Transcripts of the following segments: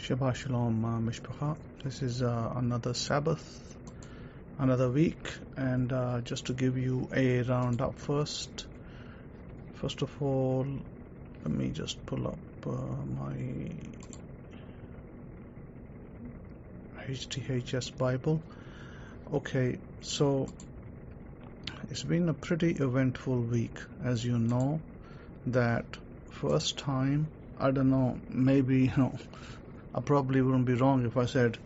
Shabbat Shalom, Mishpacha. This is another Sabbath, another week, and just to give you a roundup first of all, let me just pull up my HTHS Bible. Okay, so it's been a pretty eventful week, as you know, that first time, I don't know, maybe, I probably wouldn't be wrong if I said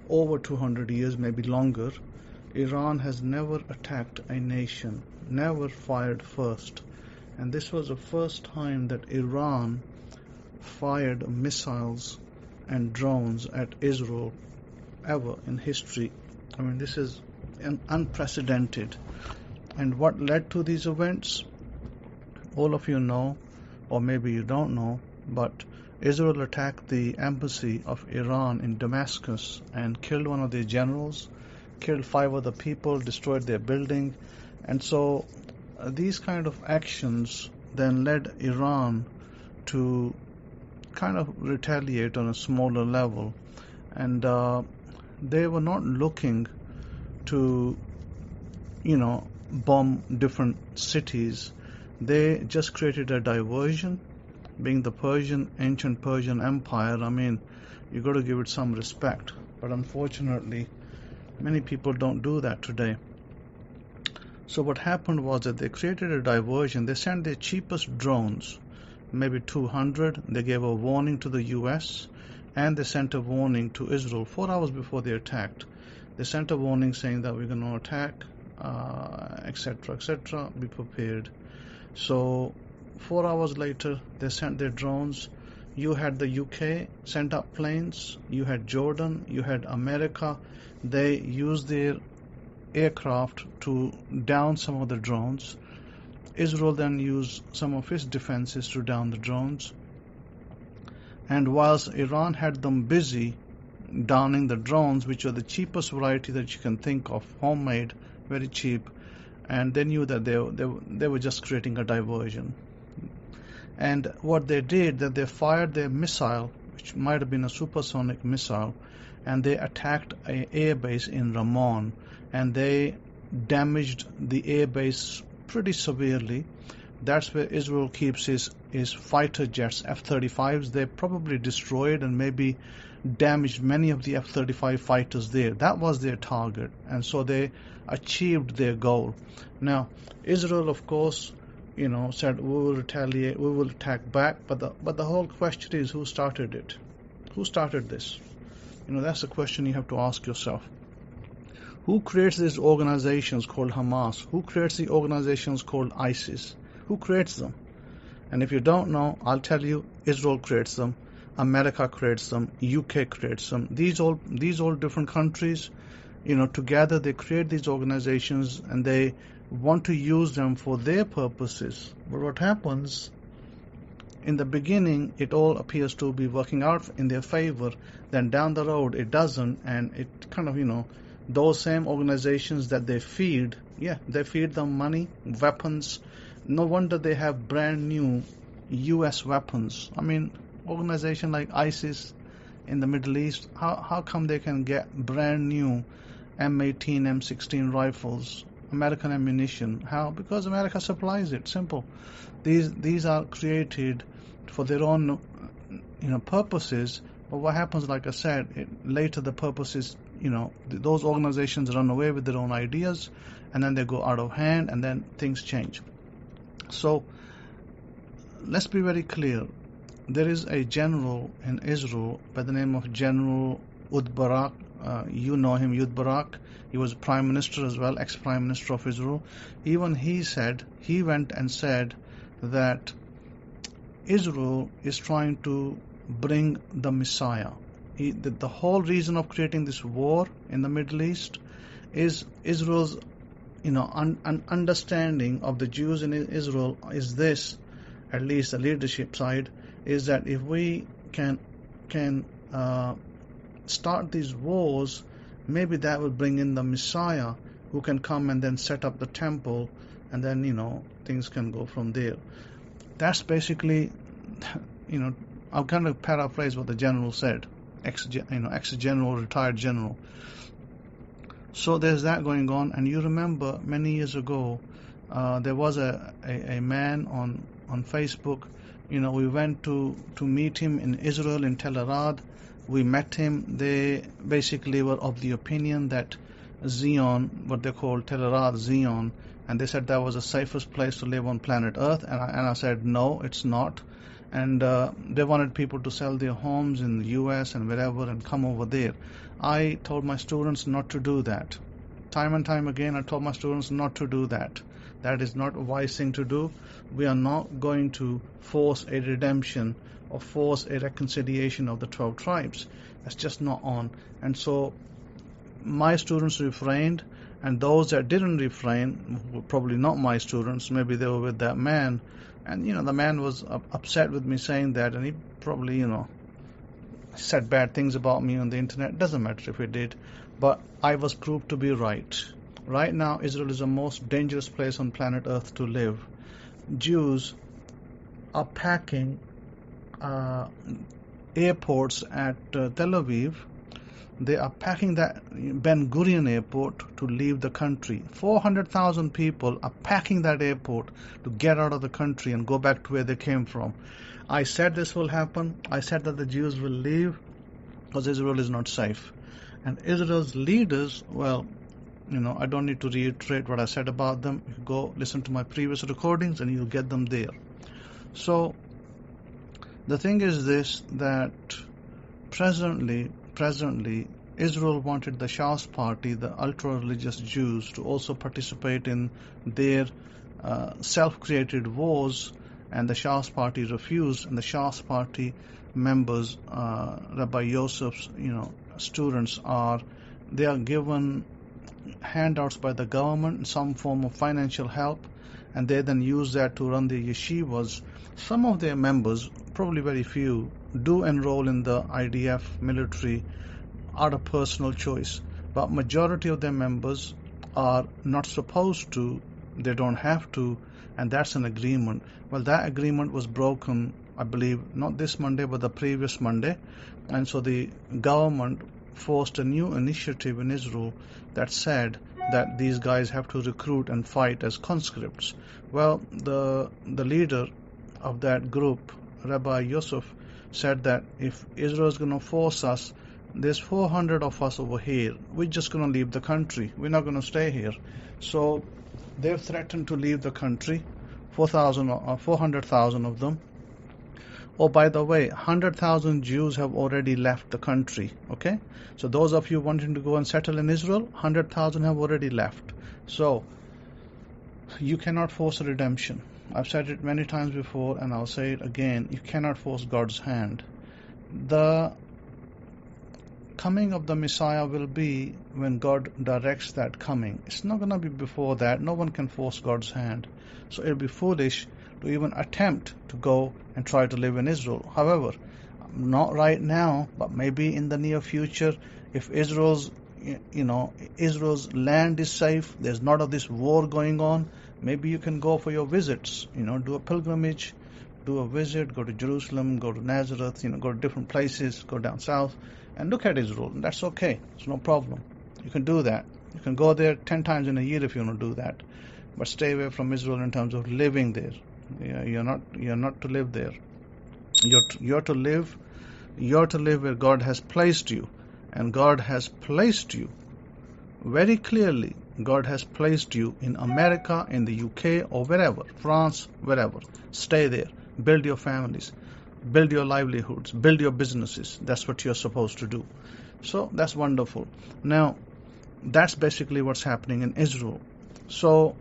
over 200 years, maybe longer, Iran has never attacked a nation, never fired first. And this was the first time that Iran fired missiles and drones at Israel ever in history. I mean, this is unprecedented. And what led to these events? All of you know, or maybe you don't know, but Israel attacked the embassy of Iran in Damascus and killed one of their generals, killed 5 other people, destroyed their building. And so these kind of actions then led Iran to kind of retaliate on a smaller level. And they were not looking to, bomb different cities. They just created a diversion. Being the ancient Persian Empire, I mean, you got to give it some respect. But unfortunately, many people don't do that today. So what happened was that they created a diversion. They sent their cheapest drones, maybe 200. They gave a warning to the US, and they sent a warning to Israel 4 hours before they attacked. They sent a warning saying that we're going to attack, etc., etc., be prepared. So 4 hours later, they sent their drones. You had the UK sent up planes. You had Jordan. You had America. They used their aircraft to down some of the drones. Israel then used some of its defenses to down the drones. And whilst Iran had them busy downing the drones, which are the cheapest variety that you can think of, homemade, very cheap, and they knew that they were just creating a diversion. And what they did, that they fired their missile, which might have been a supersonic missile, and they attacked an air base in Ramon, and they damaged the air base pretty severely. That's where Israel keeps his fighter jets, F-35s. They probably destroyed and maybe damaged many of the F-35 fighters there. That was their target, and so they achieved their goal. Now, Israel, of course, said we will retaliate, we will attack back. But the whole question is, who started it? Who started this? That's the question you have to ask yourself. Who creates these organizations called Hamas? Who creates the organizations called ISIS? Who creates them? And if you don't know, I'll tell you, Israel creates them, America creates them, UK creates them. These all different countries, together they create these organizations, and they want to use them for their purposes. But what happens, in the beginning, it all appears to be working out in their favor. Then down the road, it doesn't, and it kind of, those same organizations that they feed them money, weapons. No wonder they have brand new US weapons. I mean, organization like ISIS in the Middle East, how come they can get brand new M18, M16 rifles, American ammunition? How? Because America supplies it. Simple. These are created for their own, purposes. But what happens, like I said, later the purposes, those organizations run away with their own ideas, and then they go out of hand, and then things change. So let's be very clear. There is a general in Israel by the name of General Barak. You know him, Barak. He was prime minister as well, ex-prime minister of Israel. Even he went and said that Israel is trying to bring the Messiah. The whole reason of creating this war in the Middle East is Israel's, understanding of the Jews in Israel is this, at least the leadership side, is that if we can start these wars, maybe that will bring in the Messiah, who can come and then set up the temple, and then things can go from there. That's basically I'm going to paraphrase what the general said, ex-general, retired general. So there's that going on. And you remember many years ago, there was a man on Facebook. We went to meet him in Israel, in Tel Arad. We met him. They basically were of the opinion that Zion, what they call Tel Arad, Zion, and they said that was the safest place to live on planet Earth. And I said, no, it's not. And they wanted people to sell their homes in the US and wherever and come over there. I told my students not to do that. Time and time again, I told my students not to do that. That is not a wise thing to do. We are not going to force a redemption or force a reconciliation of the 12 tribes. That's just not on. And so my students refrained, and those that didn't refrain were probably not my students. Maybe they were with that man. And, the man was upset with me saying that, and he probably, said bad things about me on the internet. Doesn't matter if he did. But I was proved to be right. Right now, Israel is the most dangerous place on planet Earth to live. Jews are packing airports at Tel Aviv. They are packing that Ben Gurion airport to leave the country. 400,000 people are packing that airport to get out of the country and go back to where they came from. I said this will happen. I said that the Jews will leave because Israel is not safe. And Israel's leaders, well, I don't need to reiterate what I said about them. You go listen to my previous recordings and you'll get them there. So the thing is this, that presently Israel wanted the Shas party, the ultra-religious Jews, to also participate in their self-created wars, and the Shas party refused, and the Shas party members, Rabbi Yosef's students, they are given handouts by the government, some form of financial help, and they then use that to run their yeshivas. Some of their members, probably very few, do enroll in the IDF military out of personal choice, but majority of their members are not supposed to, they don't have to, and that's an agreement. Well, that agreement was broken, I believe, not this Monday, but the previous Monday, and so the government forced a new initiative in Israel that said that these guys have to recruit and fight as conscripts. Well, the leader of that group, Rabbi Yosef, said that if Israel is going to force us, there's 400 of us over here. We're just going to leave the country. We're not going to stay here. So they've threatened to leave the country, 400,000 of them. Oh, by the way, 100,000 Jews have already left the country, okay? So those of you wanting to go and settle in Israel, 100,000 have already left. So you cannot force a redemption. I've said it many times before, and I'll say it again. You cannot force God's hand. The coming of the Messiah will be when God directs that coming. It's not going to be before that. No one can force God's hand. So it'll be foolish to even attempt to go and try to live in Israel. However, not right now, but maybe in the near future, if Israel's land is safe, there's not of this war going on, maybe you can go for your visits, do a pilgrimage, do a visit, go to Jerusalem, go to Nazareth, go to different places, go down south and look at Israel. And that's okay. It's no problem. You can do that. You can go there 10 times in a year if you want to do that. But stay away from Israel in terms of living there. You're not to live there. You're to live where God has placed you. And God has placed you very clearly. God has placed you in America, in the UK, or wherever, France, wherever. Stay there. Build your families. Build your livelihoods. Build your businesses. That's what you're supposed to do. So that's wonderful. Now, that's basically what's happening in Israel. So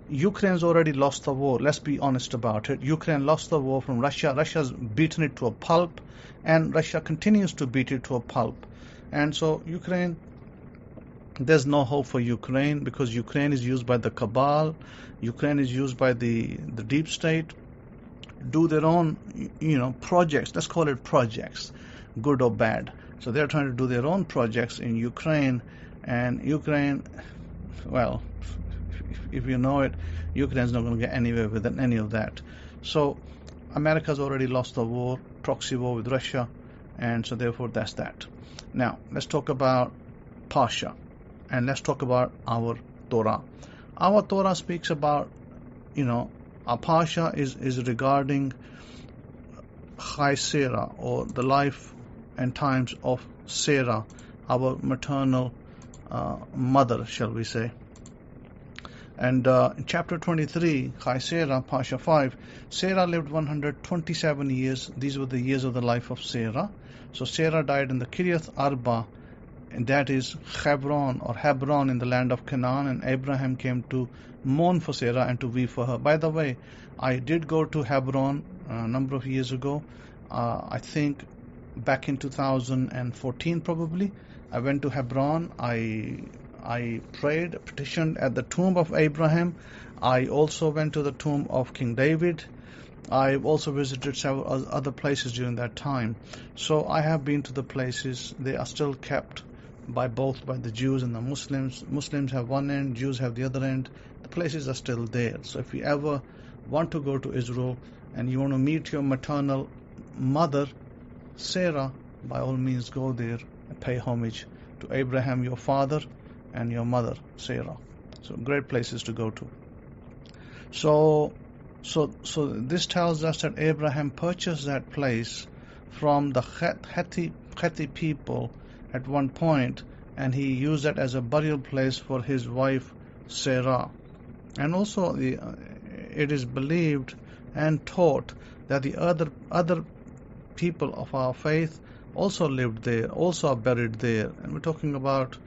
Ukraine's already lost the war. Let's be honest about it. Ukraine lost the war from Russia. Russia's beaten it to a pulp, and Russia continues to beat it to a pulp. And so Ukraine, there's no hope for Ukraine, because Ukraine is used by the cabal. Ukraine is used by the deep state. Do their own, projects. Let's call it projects, good or bad. So they're trying to do their own projects in Ukraine. And Ukraine, well, if you know it, Ukraine's not going to get anywhere with any of that. So America's already lost the war, proxy war with Russia, and so therefore that's that. Now let's talk about Pasha, and let's talk about our Torah. Our Torah speaks about, our Pasha is regarding Chai Sarah, or the life and times of Sarah, our maternal mother, shall we say. And in chapter 23, Chai Sarah, Pasha 5, Sarah lived 127 years. These were the years of the life of Sarah. So Sarah died in the Kiriath Arba, and that is Hebron in the land of Canaan, and Abraham came to mourn for Sarah and to weep for her. By the way, I did go to Hebron a number of years ago. I think back in 2014 probably. I went to Hebron. I prayed, petitioned at the tomb of Abraham. I also went to the tomb of King David. I also visited several other places during that time. So I have been to the places. They are still kept by the Jews and the Muslims. Muslims have one end, Jews have the other end. The places are still there. So if you ever want to go to Israel and you want to meet your maternal mother, Sarah, by all means go there and pay homage to Abraham, your father, and your mother, Sarah. So great places to go to. So this tells us that Abraham purchased that place from the Heti people at one point, and he used that as a burial place for his wife Sarah. And also it is believed and taught that the other people of our faith also lived there, also are buried there. And we're talking about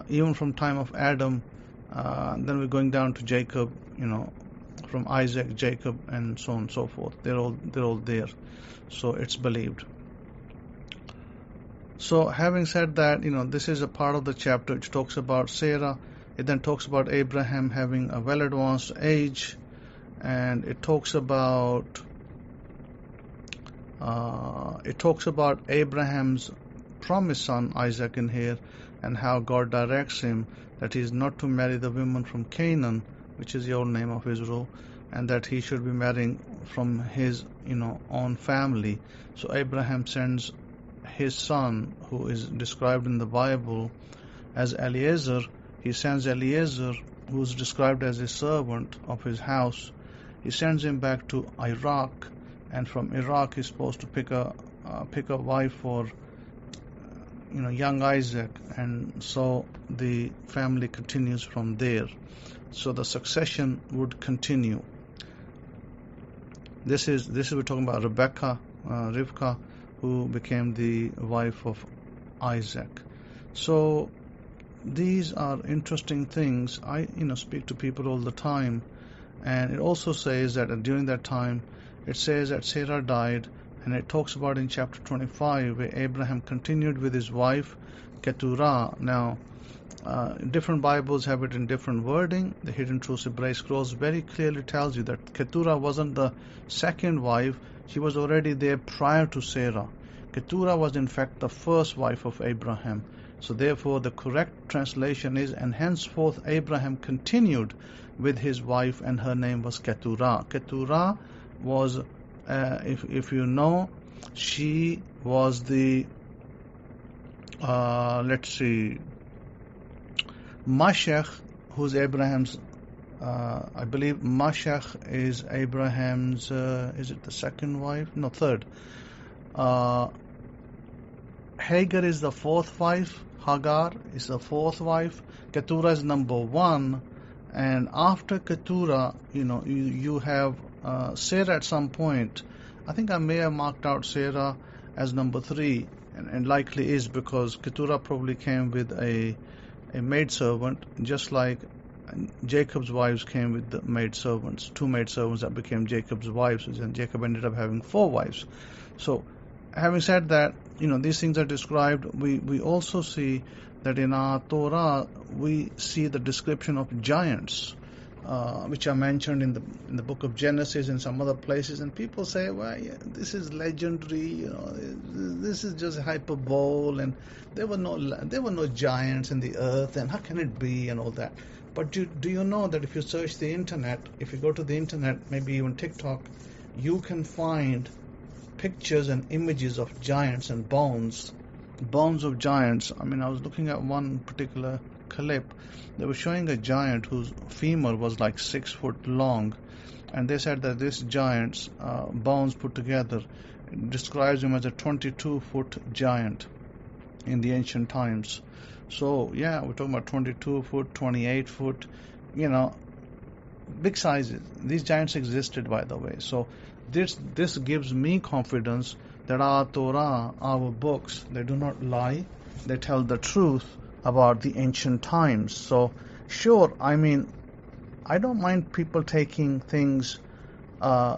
even from time of Adam, then we're going down to Jacob, from Isaac, Jacob, and so on and so forth. They're all there. So it's believed. So having said that, this is a part of the chapter which talks about Sarah. It then talks about Abraham having a well advanced age, and it talks about Abraham's promised son Isaac in here, and how God directs him that he is not to marry the women from Canaan, which is the old name of Israel, and that he should be marrying from his own family. So Abraham sends his son, who is described in the Bible as Eliezer. He sends Eliezer, who is described as a servant of his house. He sends him back to Iraq, and from Iraq he's supposed to pick a wife for young Isaac, and so the family continues from there. So the succession would continue. This is we're talking about Rivka, who became the wife of Isaac. So these are interesting things. I speak to people all the time, and it also says that during that time, it says that Sarah died, and it talks about in chapter 25 where Abraham continued with his wife Keturah. Now, different Bibles have it in different wording. The Hidden Truths Hebraic Scrolls very clearly tells you that Keturah wasn't the second wife. She was already there prior to Sarah. Keturah was in fact the first wife of Abraham. So therefore the correct translation is, and henceforth Abraham continued with his wife, and her name was Keturah. Keturah was, if you know, she was the, Mashech, who's Abraham's, I believe Mashech is Abraham's, is it the second wife? No, third. Hagar is the fourth wife. Hagar is the fourth wife. Keturah is number one. And after Keturah, you have Sarah at some point. I think I may have marked out Sarah as number 3, and likely is, because Keturah probably came with a maidservant, just like Jacob's wives came with the maidservants, 2 maidservants that became Jacob's wives, and Jacob ended up having 4 wives. So, having said that, these things are described. We also see that in our Torah we see the description of giants, which are mentioned in the book of Genesis and some other places, and people say, well, yeah, this is legendary, this is just hyperbole, and there were no giants in the earth, and how can it be, and all that. But do you know that if you search the internet, if you go to the internet, maybe even TikTok, you can find pictures and images of giants and bones of giants. I mean, I was looking at one particular clip. They were showing a giant whose femur was like 6 foot long, and they said that this giant's bones put together describes him as a 22-foot giant in the ancient times. So yeah, we're talking about 22 foot, 28 foot, big sizes. These giants existed, by the way. So this gives me confidence that our Torah, our books, they do not lie. They tell the truth about the ancient times. So sure, I mean, I don't mind people taking things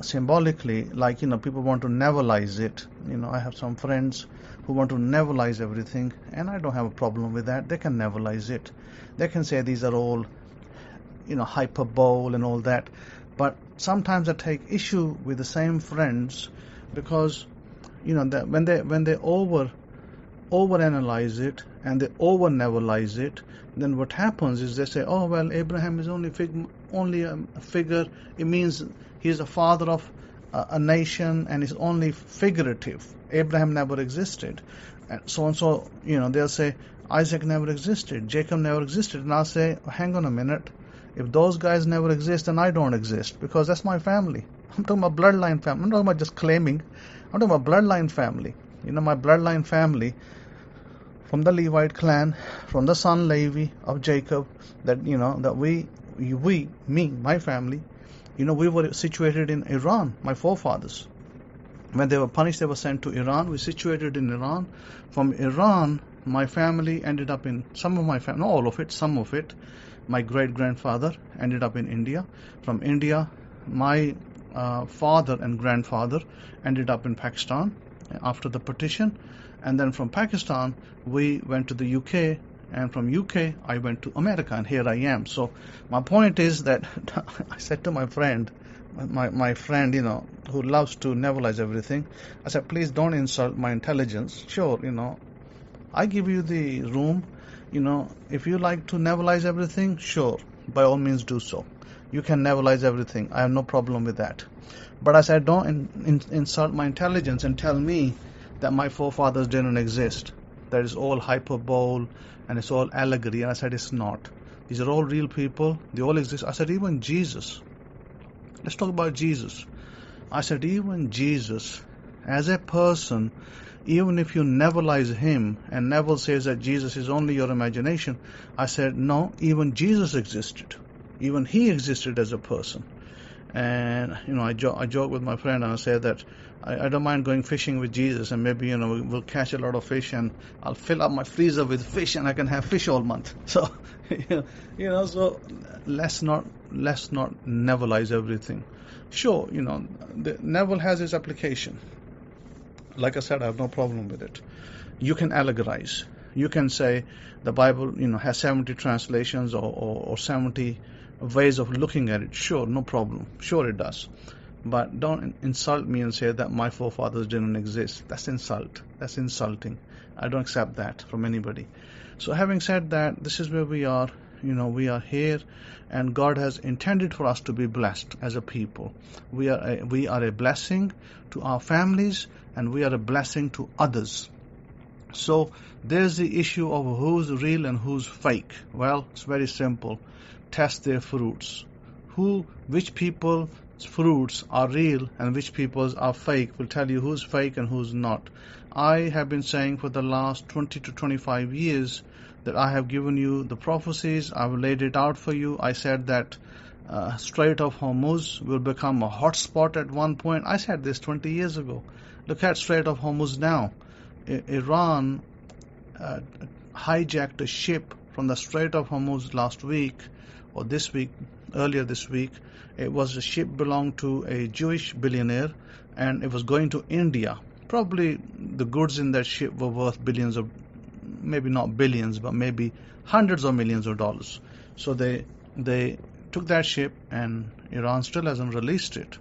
symbolically, like, people want to navalize it. I have some friends who want to navalize everything, and I don't have a problem with that. They can navalize it. They can say these are all, hyperbole and all that. But sometimes I take issue with the same friends because, that when they overanalyze it and they over-navalize it, then what happens is they say, oh, well, Abraham is only a figure. It means he's the father of a nation, and it's only figurative. Abraham never existed. And so, they'll say, Isaac never existed, Jacob never existed. And I'll say, hang on a minute. If those guys never exist, then I don't exist, because that's my family. I'm talking about bloodline family. I'm talking about just claiming. I'm talking about bloodline family. My bloodline family, from the Levite clan, from the son Levi of Jacob, that my family, we were situated in Iran, my forefathers. When they were punished, they were sent to Iran. We situated in Iran. From Iran, my family ended up in, some of my family, not all of it, some of it. My great-grandfather ended up in India. From India, my father and grandfather ended up in Pakistan after the partition. And then from Pakistan, we went to the UK. And from UK, I went to America, and here I am. So my point is that I said to my friend, my friend, who loves to navalize everything, I said, please don't insult my intelligence. Sure, I give you the room. If you like to navalize everything, sure, by all means do so. You can navalize everything. I have no problem with that. But I said, don't insult my intelligence and tell me that my forefathers didn't exist. That is all hyperbole and it's all allegory. And I said, it's not. These are all real people. They all exist. I said, even Jesus. Let's talk about Jesus. I said, even Jesus, as a person, even if you navalize him, and Neville says that Jesus is only your imagination, I said, no, even Jesus existed. Even he existed as a person. And, I joke with my friend and I say that I don't mind going fishing with Jesus, and maybe, we'll catch a lot of fish and I'll fill up my freezer with fish and I can have fish all month. So, so let's not navalize everything. Sure, the Neville has its application. Like I said, I have no problem with it. You can allegorize. You can say the Bible, has 70 translations or 70 ways of looking at it. Sure, no problem. Sure it does. But don't insult me and say that my forefathers didn't exist. That's insult. That's insulting. I don't accept that from anybody. So having said that, this is where we are. We are here, and God has intended for us to be blessed as a people. We are a blessing to our families, and we are a blessing to others. So there's the issue of who's real and who's fake. Well, it's very simple. Test their fruits. Which people's fruits are real and which people's are fake will tell you who's fake and who's not. I have been saying for the last 20 to 25 years that I have given you the prophecies. I've laid it out for you. I said that Strait of Hormuz will become a hot spot at one point. I said this 20 years ago. Look at Strait of Hormuz now. Iran hijacked a ship from the Strait of Hormuz last week, or this week, earlier this week. It was a ship belonged to a Jewish billionaire, and it was going to India. Probably the goods in that ship were worth billions of, maybe not billions, but maybe hundreds of millions of dollars. So they took that ship, and Iran still hasn't released it.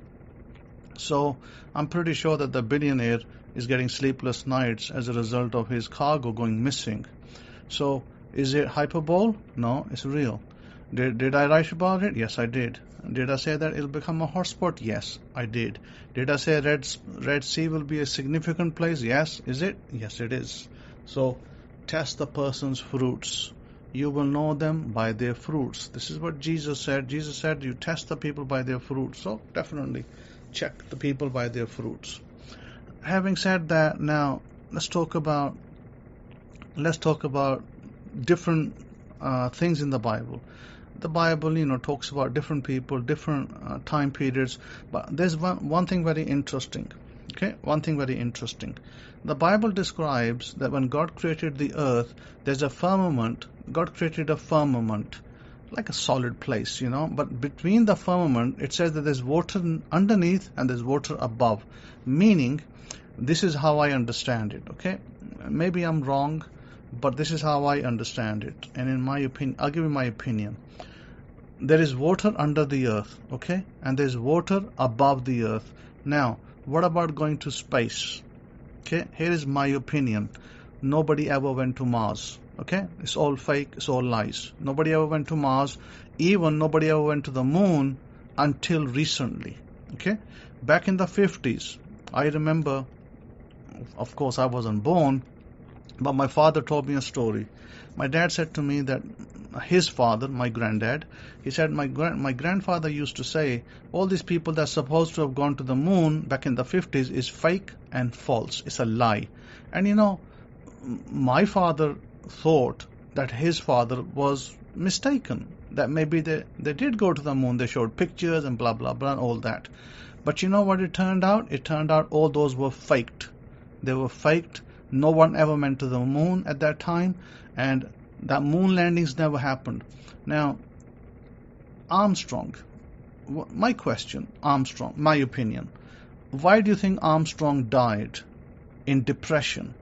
So I'm pretty sure that the billionaire is getting sleepless nights as a result of his cargo going missing. So is it hyperbole? No, it's real. Did I write about it? Yes, I did. Did I say that it'll become a hotspot? Yes, I did. Did I say Red Sea will be a significant place? Yes. Is it? Yes, it is. So test the person's fruits. You will know them by their fruits. This is what Jesus said. Jesus said you test the people by their fruits. So definitely check the people by their fruits. Having said that, now let's talk about different things in the Bible. The Bible, talks about different people, different time periods. But there's one thing very interesting. Okay, one thing very interesting. The Bible describes that when God created the earth, there's a firmament. God created a firmament, like a solid place, But between the firmament, it says that there's water underneath and there's water above. Meaning, this is how I understand it. Okay, maybe I'm wrong, but this is how I understand it. And in my opinion, I'll give you my opinion. There is water under the earth, okay? And there's water above the earth. Now, what about going to space? Okay, here is my opinion. Nobody ever went to Mars, okay? It's all fake, it's all lies. Nobody ever went to Mars. Even nobody ever went to the moon until recently, okay? Back in the 50s, I remember, of course I wasn't born, but my father told me a story. My dad said to me that his father, my granddad, he said my grandfather used to say all these people that are supposed to have gone to the moon back in the 50s is fake and false. It's a lie. And my father thought that his father was mistaken, that maybe they did go to the moon. They showed pictures and blah, blah, blah, and all that. But you know what it turned out? It turned out all those were faked. They were faked. No one ever went to the moon at that time, and that moon landings never happened. Now, Armstrong, my question, Armstrong, my opinion, why do you think Armstrong died in depression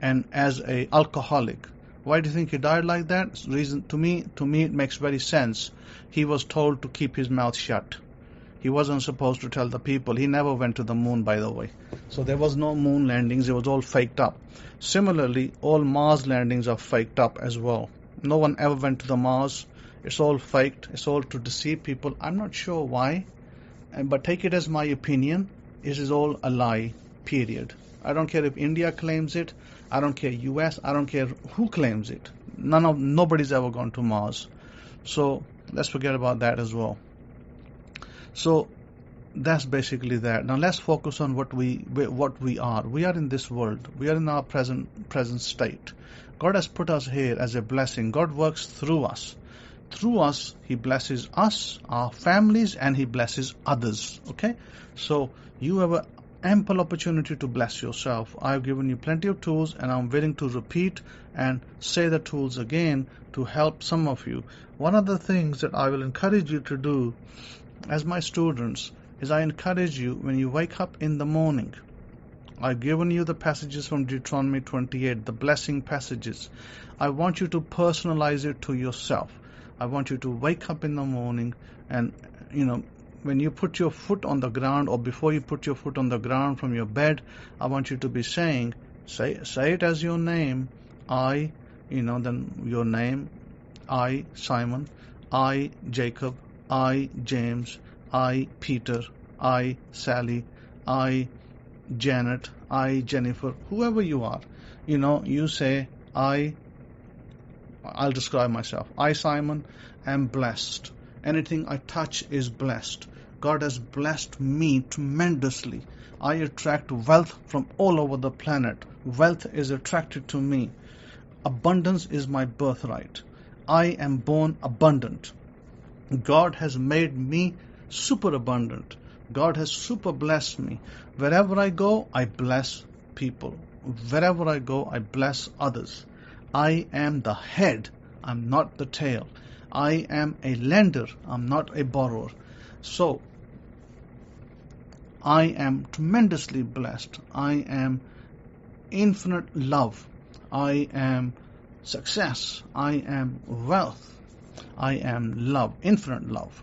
and as a alcoholic? Why do you think he died like that? Reason to me it makes very sense. He was told to keep his mouth shut. He wasn't supposed to tell the people. He never went to the moon, by the way. So there was no moon landings. It was all faked up. Similarly, all Mars landings are faked up as well. No one ever went to the Mars. It's all faked. It's all to deceive people. I'm not sure why, but take it as my opinion. It is all a lie, period. I don't care if India claims it. I don't care US. I don't care who claims it. Nobody's ever gone to Mars. So let's forget about that as well. So that's basically that. Now let's focus on what we are. We are in this world. We are in our present state. God has put us here as a blessing. God works through us. Through us, He blesses us, our families, and He blesses others. Okay? So you have an ample opportunity to bless yourself. I've given you plenty of tools, and I'm willing to repeat and say the tools again to help some of you. One of the things that I will encourage you to do as my students is I encourage you when you wake up in the morning. I've given you the passages from Deuteronomy 28, the blessing passages. I want you to personalize it to yourself. I want you to wake up in the morning and, when you put your foot on the ground or before you put your foot on the ground from your bed, I want you to be saying, say it as your name. I, then your name. I, Simon. I, Jacob. I, James. I, Peter. I, Sally. I, Janet. I, Jennifer. Whoever you are, you say, I'll describe myself. I, Simon, am blessed. Anything I touch is blessed. God has blessed me tremendously. I attract wealth from all over the planet. Wealth is attracted to me. Abundance is my birthright. I am born abundant. God has made me super abundant. God has super blessed me. Wherever I go, I bless people. Wherever I go, I bless others. I am the head. I'm not the tail. I am a lender. I'm not a borrower. So, I am tremendously blessed. I am infinite love. I am success. I am wealth. I am love, infinite love.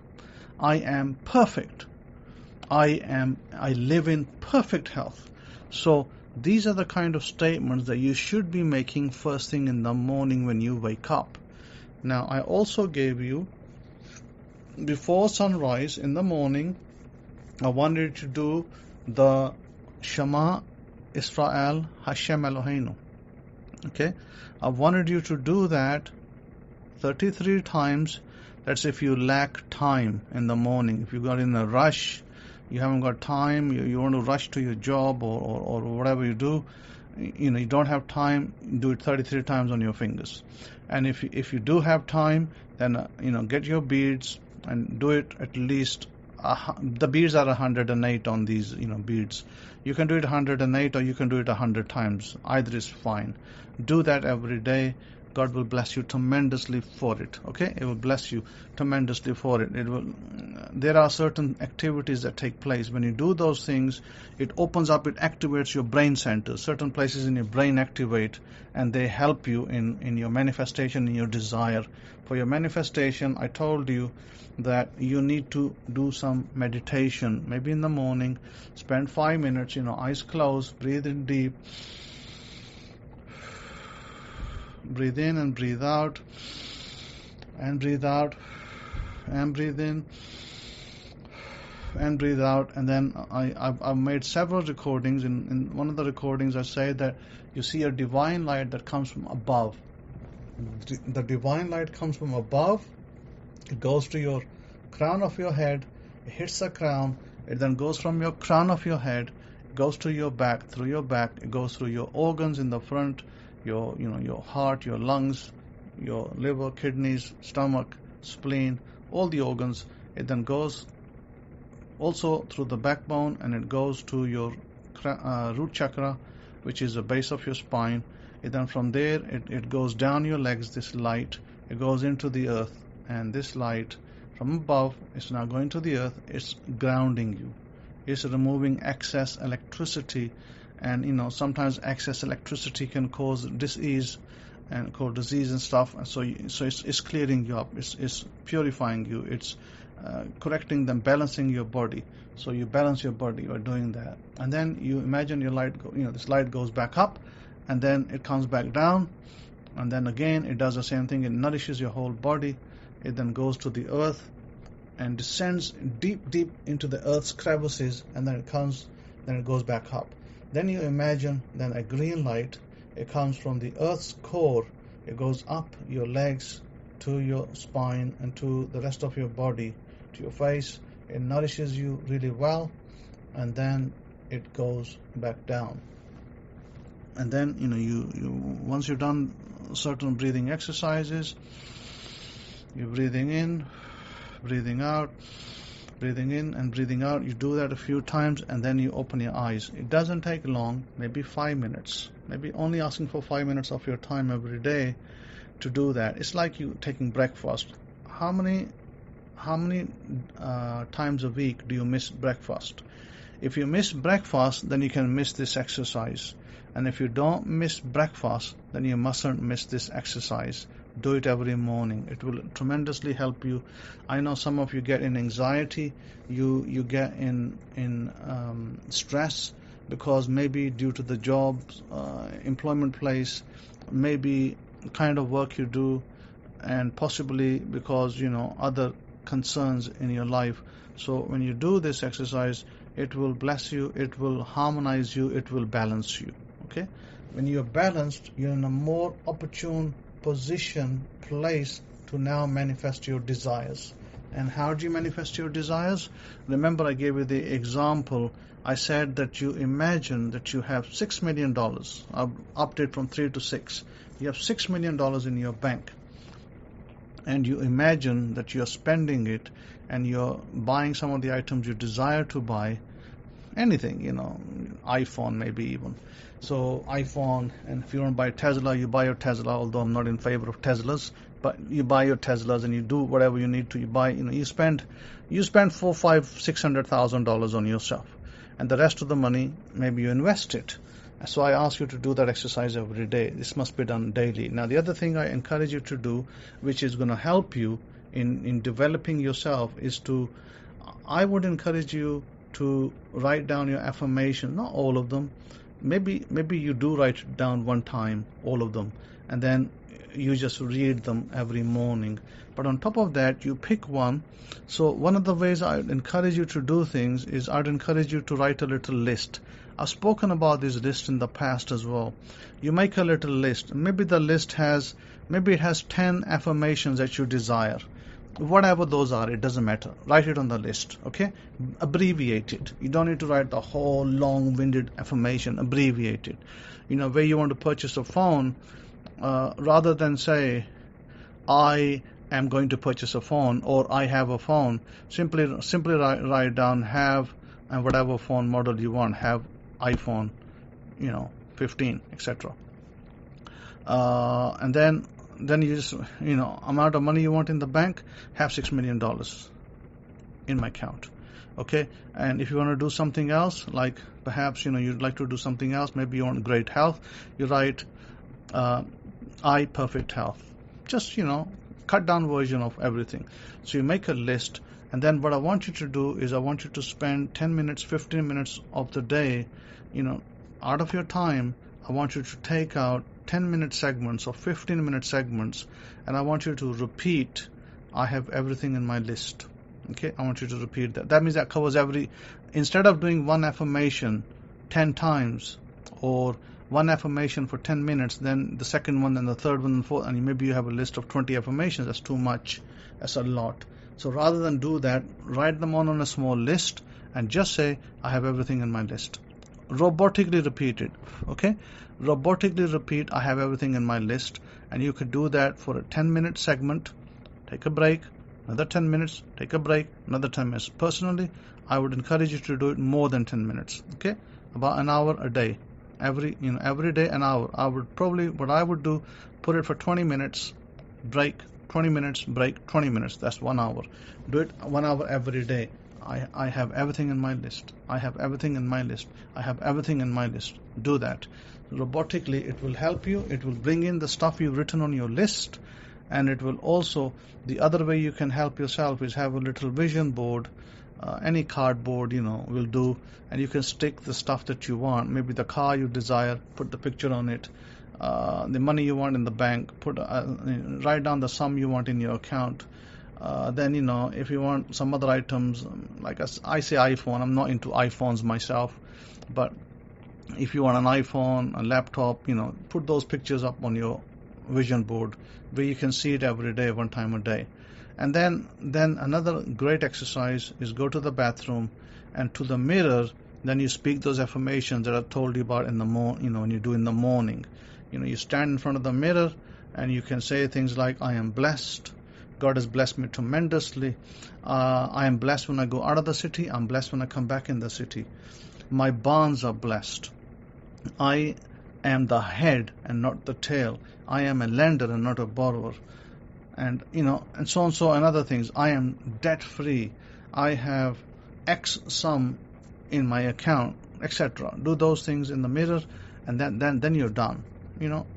I am perfect. I live in perfect health. So these are the kind of statements that you should be making first thing in the morning when you wake up. Now, I also gave you before sunrise in the morning, I wanted you to do the Shema Israel Hashem Eloheinu. Okay, I wanted you to do that 33 times. That's if you lack time in the morning. If you got in a rush, you haven't got time, you want to rush to your job or whatever you do, you don't have time, do it 33 times on your fingers. And if you do have time, then get your beads and do it at least. The beads are 108 on these beads. You can do it 108 or you can do it 100 times. Either is fine. Do that every day. God will bless you tremendously for it. Okay, it will bless you tremendously for it. There are certain activities that take place when you do those things. It opens up, it activates your brain centers. Certain places in your brain activate, and they help you in your manifestation, in your desire. For your manifestation, I told you that you need to do some meditation. Maybe in the morning, spend 5 minutes. Eyes closed, breathe in deep. Breathe in and breathe out, and breathe out, and breathe in, and breathe out. And then I've made several recordings. In one of the recordings, I say that you see a divine light that comes from above. The divine light comes from above. It goes to your crown of your head. It hits the crown. It then goes from your crown of your head. It goes to your back. Through your back, it goes through your organs in the front. Your heart, your lungs, your liver, kidneys, stomach, spleen, all the organs. It then goes also through the backbone, and it goes to your root chakra, which is the base of your spine. And then from there, it goes down your legs, this light. It goes into the earth, and this light from above is now going to the earth. It's grounding you. It's removing excess electricity. And sometimes excess electricity can cause disease and stuff. And so it's clearing you up. It's purifying you. It's correcting them, balancing your body. So you balance your body by doing that. And then you imagine your light. This light goes back up, and then it comes back down, and then again it does the same thing. It nourishes your whole body. It then goes to the earth and descends deep into the earth's crevices, and then it goes back up. Then you imagine then a green light. It comes from the earth's core. It goes up your legs to your spine and to the rest of your body, to your face. It nourishes you really well, and then it goes back down. And then you once you've done certain breathing exercises, you're breathing in, breathing out, breathing in and breathing out. You do that a few times, and then you open your eyes. It doesn't take long, maybe 5 minutes, maybe only asking for 5 minutes of your time every day to do that. It's like you taking breakfast. How many times a week do you miss breakfast? If you miss breakfast, then you can miss this exercise. And if you don't miss breakfast, then you mustn't miss this exercise. Do it every morning. It will tremendously help you. I know some of you get in anxiety. You get in stress because maybe due to the job, employment place, maybe the kind of work you do, and possibly because other concerns in your life. So when you do this exercise, it will bless you. It will harmonize you. It will balance you. Okay? When you're balanced, you're in a more opportune place to now manifest your desires. And how do you manifest your desires? Remember, I gave you the example. I said that you imagine that you have $6 million. I've upped it from 3 to 6. You have $6 million in your bank. And you imagine that you're spending it and you're buying some of the items you desire to buy. Anything, iPhone maybe even. So iPhone, and if you want to buy Tesla, you buy your Tesla, although I'm not in favor of Teslas, but you buy your Teslas and you do whatever you need to. You buy, you spend $400,000, $500,000, $600,000 on yourself. And the rest of the money, maybe you invest it. So I ask you to do that exercise every day. This must be done daily. Now, the other thing I encourage you to do, which is going to help you in developing yourself, is I would encourage you to write down your affirmation, not all of them. Maybe you do write down one time all of them, and then you just read them every morning. But on top of that, you pick one. So one of the ways I'd encourage you to do things is I'd encourage you to write a little list. I've spoken about this list in the past as well. You make a little list. Maybe the list has 10 affirmations that you desire. Whatever those are, it doesn't matter. Write it on the list, okay? Abbreviate it. You don't need to write the whole long-winded affirmation. Abbreviate it. Where you want to purchase a phone, rather than say, I am going to purchase a phone or I have a phone, simply write down have, and whatever phone model you want, have iPhone, 15, etc. And then you just, amount of money you want in the bank, have $6 million in my account. Okay? And if you want to do something else, like perhaps, you'd like to do something else, maybe you want great health, you write, I perfect health. Just, cut down version of everything. So you make a list, and then what I want you to do is I want you to spend 10 minutes, 15 minutes of the day, out of your time. I want you to take out 10-minute segments or 15-minute segments, and I want you to repeat, I have everything in my list. Okay, I want you to repeat that. That means that covers instead of doing one affirmation 10 times, or one affirmation for 10 minutes, then the second one, then the third one, and fourth, and maybe you have a list of 20 affirmations. That's too much. That's a lot. So rather than do that, write them on a small list and just say, I have everything in my list. Robotically repeat it, okay? Robotically repeat, I have everything in my list, and you could do that for a 10-minute segment, take a break, another 10 minutes, take a break, another 10 minutes. Personally, I would encourage you to do it more than 10 minutes, okay? About an hour a day. Every day an hour. What I would do, put it for 20 minutes, break, 20 minutes, break, 20 minutes. That's 1 hour. Do it 1 hour every day. I have everything in my list. I have everything in my list. I have everything in my list. Do that. Robotically, it will help you. It will bring in the stuff you've written on your list, and it will also, the other way you can help yourself is have a little vision board. Any cardboard, will do, and you can stick the stuff that you want. Maybe the car you desire, put the picture on it. The money you want in the bank, write down the sum you want in your account. Then, if you want some other items, like I say iPhone, I'm not into iPhones myself, but if you want an iPhone, a laptop, put those pictures up on your vision board where you can see it every day, one time a day. And then another great exercise is go to the bathroom and to the mirror, then you speak those affirmations that I told you about in the when you do in the morning. You stand in front of the mirror and you can say things like, I am blessed. God has blessed me tremendously. I am blessed when I go out of the city. I'm blessed when I come back in the city. My barns are blessed. I am the head and not the tail. I am a lender and not a borrower. And, and so on, and other things. I am debt free. I have X sum in my account, etc. Do those things in the mirror, and then you're done.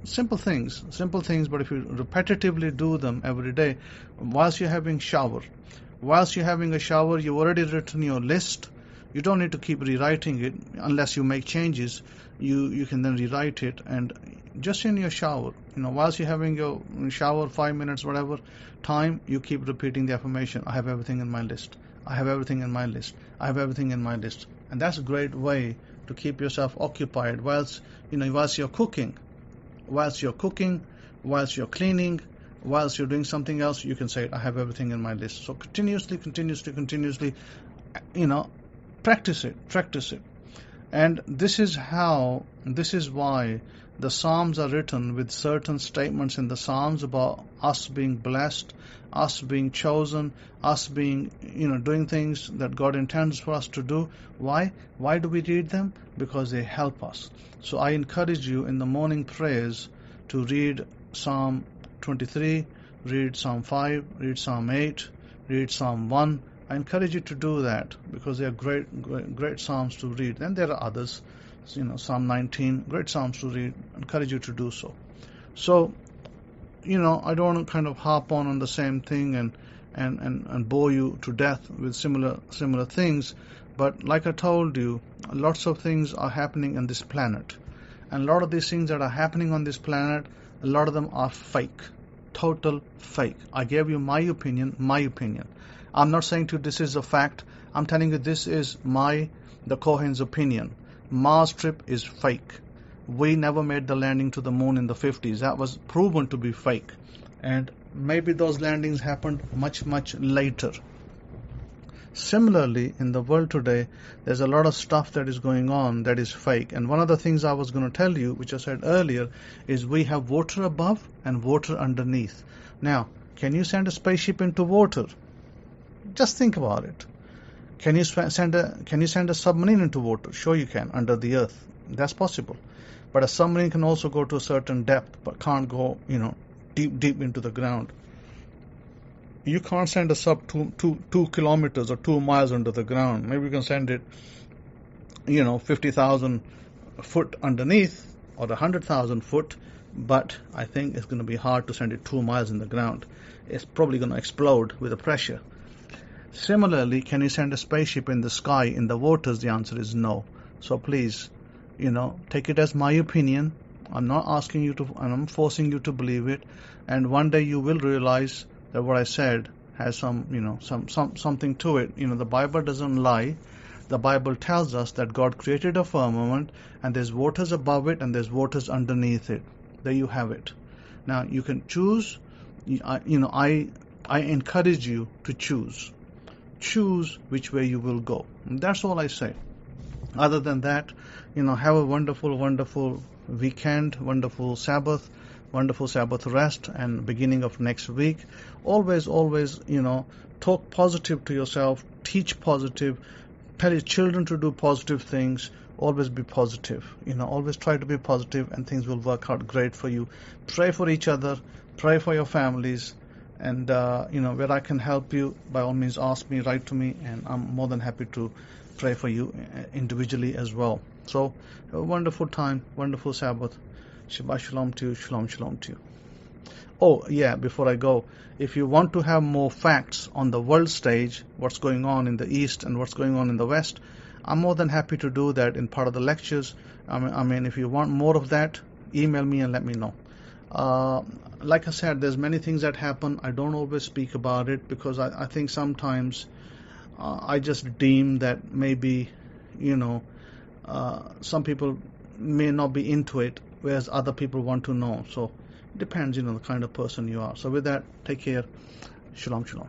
Simple things, but if you repetitively do them every day, whilst you're having a shower, you've already written your list. You don't need to keep rewriting it unless you make changes. You can then rewrite it, and just in your shower, whilst you're having your shower, 5 minutes, whatever time, you keep repeating the affirmation, I have everything in my list. I have everything in my list. I have everything in my list. And that's a great way to keep yourself occupied whilst you're cooking. Whilst you're cooking, whilst you're cleaning, whilst you're doing something else, you can say, I have everything in my list. So continuously, practice it. And this is why the Psalms are written with certain statements in the Psalms about us being blessed, us being chosen, us being, doing things that God intends for us to do. Why? Why do we read them? Because they help us. So I encourage you in the morning prayers to read Psalm 23, read Psalm 5, read Psalm 8, read Psalm 1. I encourage you to do that because they are great Psalms to read. Then there are others, Psalm 19, great Psalms to read. I encourage you to do so. So, I don't want to kind of harp on the same thing and bore you to death with similar things. But like I told you, lots of things are happening on this planet. And a lot of these things that are happening on this planet, A lot of them are fake, total fake. I gave you my opinion. I'm not saying to you this is a fact. I'm telling you this is the Cohen's opinion. Mars trip is fake. We never made the landing to the moon in the 50s. That was proven to be fake. And maybe those landings happened much, much later. Similarly, in the world today, there's a lot of stuff that is going on that is fake. And one of the things I was going to tell you, which I said earlier, is we have water above and water underneath. Now, can you send a spaceship into water? Just think about it. Can you send a submarine into water? Sure you can, under the earth. That's possible. But a submarine can also go to a certain depth, but can't go, deep into the ground. You can't send a sub 2 kilometers or 2 miles under the ground. Maybe you can send it, 50,000 foot underneath or 100,000 foot, but I think it's going to be hard to send it 2 miles in the ground. It's probably going to explode with the pressure. Similarly, can you send a spaceship in the sky, in the waters? The answer is no. So please, take it as my opinion. I'm not asking you to, and I'm forcing you to believe it. And one day you will realize that what I said has something to it. The Bible doesn't lie. The Bible tells us that God created a firmament, and there's waters above it, and there's waters underneath it. There you have it. Now you can choose. I encourage you to choose. Choose which way you will go. And that's all I say. Other than that, have a wonderful, wonderful weekend, wonderful Sabbath rest, and beginning of next week. Always, talk positive to yourself, teach positive, tell your children to do positive things. Always be positive. Always try to be positive, and things will work out great for you. Pray for each other, pray for your families, and where I can help you, by all means ask me, write to me, and I'm more than happy to pray for you individually as well. So, a wonderful time, wonderful Sabbath. Shabbat shalom to you, shalom to you. Oh, yeah, before I go, if you want to have more facts on the world stage, what's going on in the East and what's going on in the West, I'm more than happy to do that in part of the lectures. I mean, if you want more of that, email me and let me know. Like I said, there's many things that happen. I don't always speak about it because I think sometimes I just deem that maybe, some people may not be into it, whereas other people want to know. So it depends, the kind of person you are. So with that, take care. Shalom, shalom.